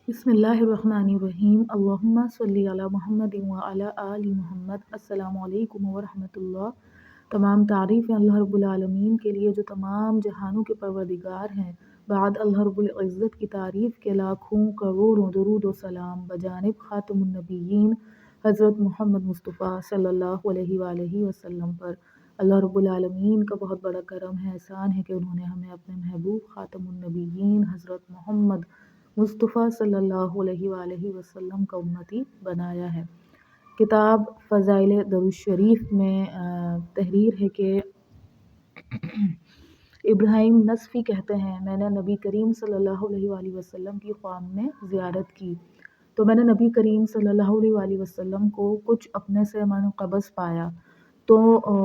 بسم اللہ الرحمن الرحیم اللہم صلی علی محمد وعلی آل محمد۔ السلام علیکم ورحمۃ اللہ۔ تمام تعریف اللہ رب العالمین کے لیے جو تمام جہانوں کے پروردگار ہیں۔ بعد اللہ رب العزت کی تعریف کے لاکھوں کروڑوں درود و سلام بجانب خاتم النبیین حضرت محمد مصطفیٰ صلی اللہ علیہ وآلہ وسلم پر۔ اللہ رب العالمین کا بہت بڑا کرم ہے، احسان ہے کہ انہوں نے ہمیں اپنے محبوب خاتم النبیین حضرت محمد مصطفیٰ صلی اللہ علیہ وآلہ وسلم کا امتی بنایا ہے۔ کتاب فضائل درود الشریف میں تحریر ہے کہ ابراہیم نصفی کہتے ہیں، میں نے نبی کریم صلی اللہ علیہ وآلہ وسلم کی خواب میں زیارت کی تو میں نے نبی کریم صلی اللہ علیہ وآلہ وسلم کو کچھ اپنے سے من قبض پایا تو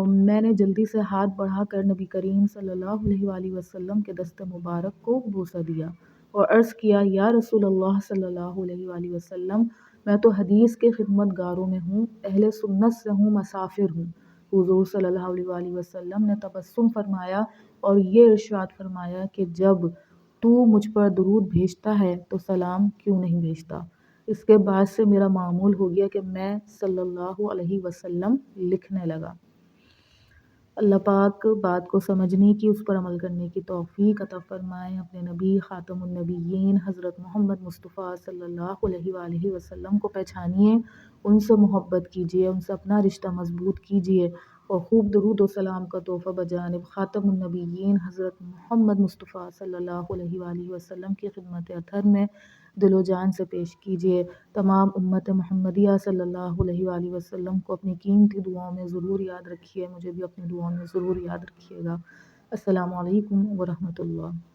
میں نے جلدی سے ہاتھ بڑھا کر نبی کریم صلی اللہ علیہ وآلہ وسلم کے دست مبارک کو بوسہ دیا اور عرض کیا، یا رسول اللہ صلی اللہ علیہ وآلہ وسلم، میں تو حدیث کے خدمت گاروں میں ہوں، اہل سنت سے ہوں، مسافر ہوں۔ حضور صلی اللہ علیہ وآلہ وسلم نے تبسم فرمایا اور یہ ارشاد فرمایا کہ جب تو مجھ پر درود بھیجتا ہے تو سلام کیوں نہیں بھیجتا؟ اس کے بعد سے میرا معمول ہو گیا کہ میں صلی اللہ علیہ وسلم لکھنے لگا۔ اللہ پاک بات کو سمجھنے کی، اس پر عمل کرنے کی توفیق عطا فرمائیں۔ اپنے نبی خاتم النبیین حضرت محمد مصطفیٰ صلی اللہ علیہ وآلہ وسلم کو پہچانیے، ان سے محبت کیجیے، ان سے اپنا رشتہ مضبوط کیجیے اور خوب درود و سلام کا تحفہ بجانب خاتم النبیین حضرت محمد مصطفیٰ صلی اللہ علیہ وآلہ وسلم کی خدمت اطہر میں دل و جان سے پیش کیجیے۔ تمام امت محمدیہ صلی اللہ علیہ وآلہ وسلم کو اپنی قیمتی دعاؤں میں ضرور یاد رکھیے، مجھے بھی اپنی دعاؤں میں ضرور یاد رکھیے گا۔ السلام علیکم ورحمۃ اللہ۔